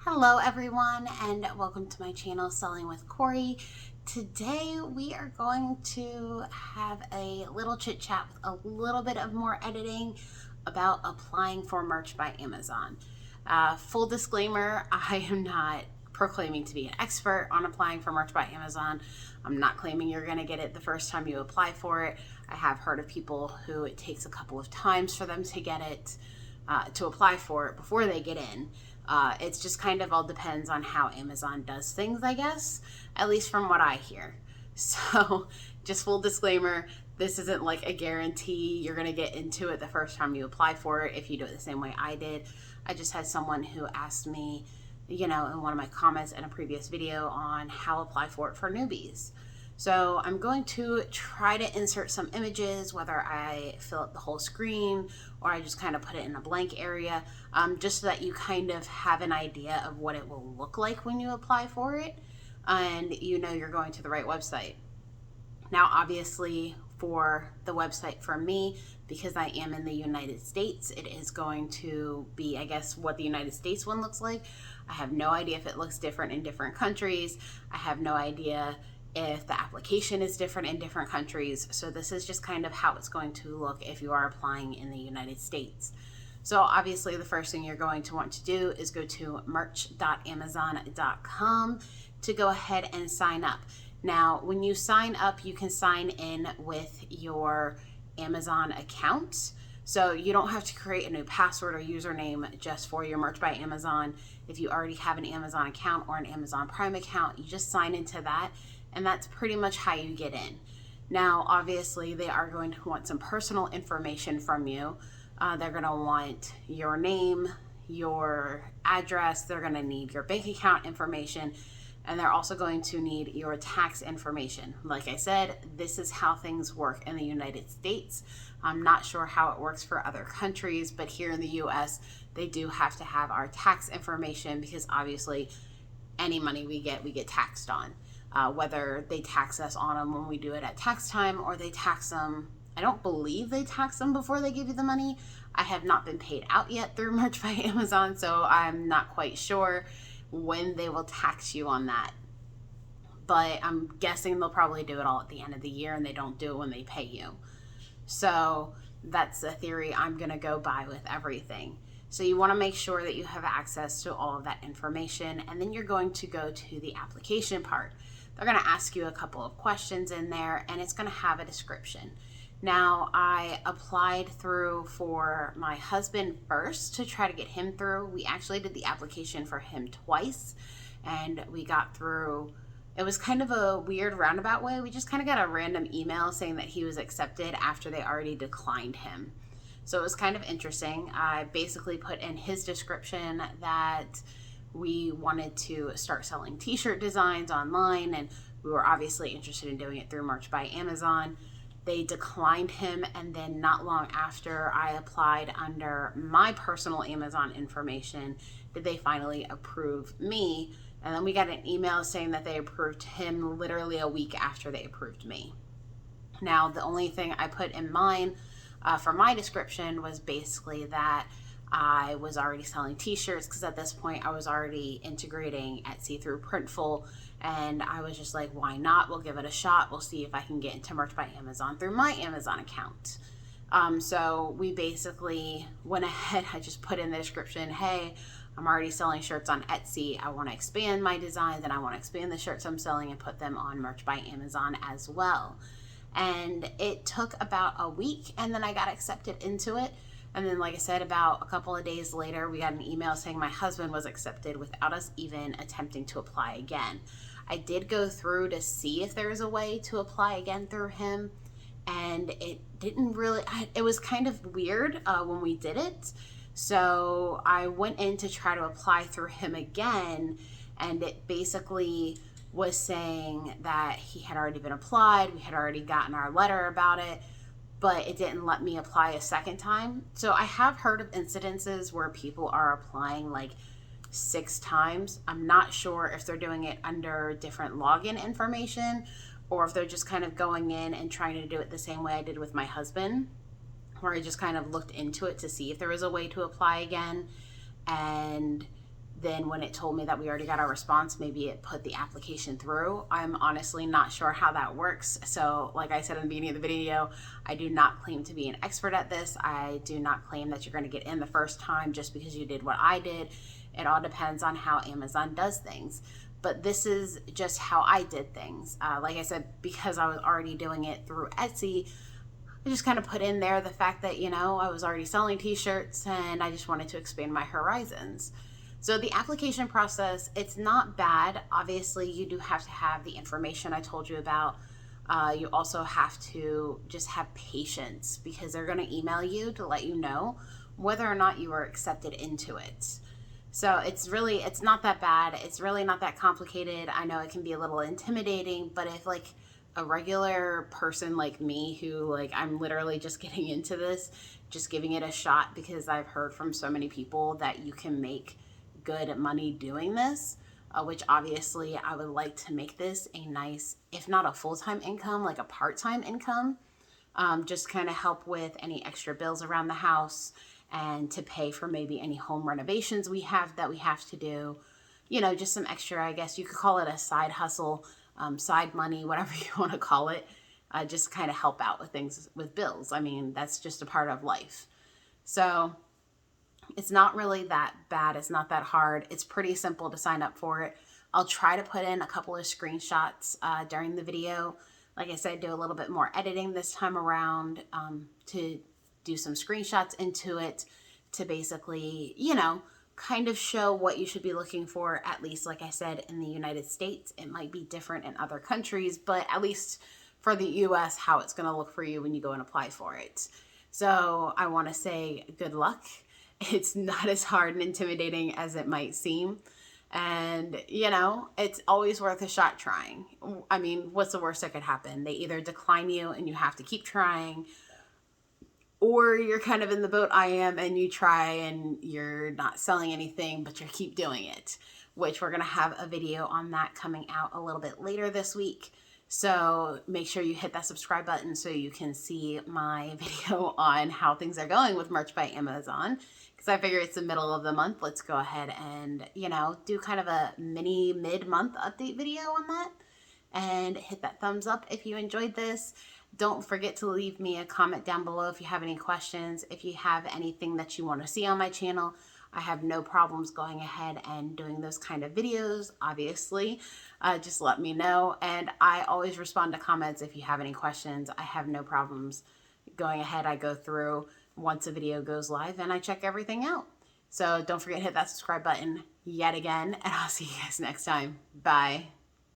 Hello everyone and welcome to my channel Selling with Corey. Today we are going to have a little chit chat with a little bit of more editing about applying for merch by Amazon. Full disclaimer, I am not proclaiming to be an expert on applying for merch by Amazon. I'm not claiming you're going to get it the first time you apply for it. I have heard of people who it takes a couple of times for them to get it, to apply for it before they get in. It's just kind of all depends on how Amazon does things, I guess, at least from what I hear. So just full disclaimer, this isn't like a guarantee you're going to get into it the first time you apply for it if you do it the same way I did. I just had someone who asked me, in one of my comments in a previous video on how to apply for it for newbies. So I'm going to try to insert some images, whether I fill up the whole screen or I just kind of put it in a blank area, just so that you kind of have an idea of what it will look like when you apply for it and you're going to the right website. Now, obviously, for the website for me, because I am in the United States, it is going to be, I guess, what the United States one looks like. I have no idea if it looks different in different countries. I have no idea if the application is different in different countries. So this is just kind of how it's going to look if you are applying in the United States. So obviously the first thing you're going to want to do is go to merch.amazon.com to go ahead and sign up. Now, when you sign up, you can sign in with your Amazon account. So you don't have to create a new password or username just for your Merch by Amazon. If you already have an Amazon account or an Amazon Prime account, you just sign into that, and that's pretty much how you get in. Now, obviously, they are going to want some personal information from you. They're going to want your name, your address, they're going to need your bank account information, and they're also going to need your tax information. Like I said, this is how things work in the United States. I'm not sure how it works for other countries, but here in the US, they do have to have our tax information because obviously any money we get taxed on. Whether they tax us on them when we do it at tax time or they tax them, I don't believe they tax them before they give you the money. I have not been paid out yet through Merch by Amazon, so I'm not quite sure when they will tax you on that. But I'm guessing they'll probably do it all at the end of the year and they don't do it when they pay you. So that's the theory I'm going to go by with everything. So you want to make sure that you have access to all of that information, and then you're going to go to the application part. They're going to ask you a couple of questions in there, and it's going to have a description. Now, I applied through for my husband first to try to get him through. We actually did the application for him twice, and we got through. It was kind of a weird roundabout way. We just kind of got a random email saying that he was accepted after they already declined him. So it was kind of interesting. I basically put in his description that we wanted to start selling t-shirt designs online, and we were obviously interested in doing it through Merch by Amazon. They declined him, and then not long after I applied under my personal Amazon information, did they finally approve me. And then we got an email saying that they approved him literally a week after they approved me. Now, the only thing I put in mine for my description was basically that I was already selling t-shirts, because at this point I was already integrating Etsy through Printful, and I was just like, why not? We'll give it a shot. We'll see if I can get into Merch by Amazon through my Amazon account. So we basically went ahead. I just put in the description, hey, I'm already selling shirts on Etsy. I want to expand my designs, and I want to expand the shirts I'm selling and put them on Merch by Amazon as well. And it took about a week, and then I got accepted into it. And then, like I said, about a couple of days later, we got an email saying my husband was accepted without us even attempting to apply again. I did go through to see if there was a way to apply again through him, and it didn't really, it was kind of weird when we did it. So I went in to try to apply through him again, and it basically was saying that he had already been applied. We had already gotten our letter about it, but it didn't let me apply a second time. So I have heard of incidences where people are applying like 6 times. I'm not sure if they're doing it under different login information or if they're just kind of going in and trying to do it the same way I did with my husband, where I just kind of looked into it to see if there was a way to apply again. And then when it told me that we already got our response, maybe it put the application through. I'm honestly not sure how that works. So like I said in the beginning of the video, I do not claim to be an expert at this. I do not claim that you're going to get in the first time just because you did what I did. It all depends on how Amazon does things. But this is just how I did things. Like I said, because I was already doing it through Etsy, I just kind of put in there the fact that, you know, I was already selling t-shirts and I just wanted to expand my horizons. So the application process, it's not bad. Obviously, you do have to have the information I told you about. You also have to just have patience because they're going to email you to let you know whether or not you are accepted into it. So it's not that bad. It's really not that complicated. I know it can be a little intimidating, but if like a regular person like me who like I'm literally just getting into this, just giving it a shot because I've heard from so many people that you can make good money doing this, which obviously I would like to make this a nice, if not a full-time income, like a part-time income, just kind of help with any extra bills around the house and to pay for maybe any home renovations we have to do, you know, just some extra, I guess you could call it a side hustle, side money, whatever you want to call it, just kind of help out with things, with bills. I mean, that's just a part of life. So it's not really that bad. It's not that hard. It's pretty simple to sign up for it. I'll try to put in a couple of screenshots during the video. Like I said, do a little bit more editing this time around to do some screenshots into it to basically, you know, kind of show what you should be looking for, at least, like I said, in the United States. It might be different in other countries, but at least for the US, how it's going to look for you when you go and apply for it. So I want to say good luck. It's not as hard and intimidating as it might seem. And, you know, it's always worth a shot trying. I mean, what's the worst that could happen? They either decline you and you have to keep trying, or you're kind of in the boat I am and you try and you're not selling anything, but you keep doing it, which we're going to have a video on that coming out a little bit later this week. So make sure you hit that subscribe button so you can see my video on how things are going with Merch by Amazon. Because I figure it's the middle of the month. Let's go ahead and, you know, do kind of a mini mid-month update video on that. And hit that thumbs up if you enjoyed this. Don't forget to leave me a comment down below if you have any questions. If you have anything that you want to see on my channel, I have no problems going ahead and doing those kind of videos, obviously. Just let me know. And I always respond to comments if you have any questions. I have no problems going ahead. I go through once a video goes live and I check everything out. So don't forget to hit that subscribe button yet again, and I'll see you guys next time. Bye.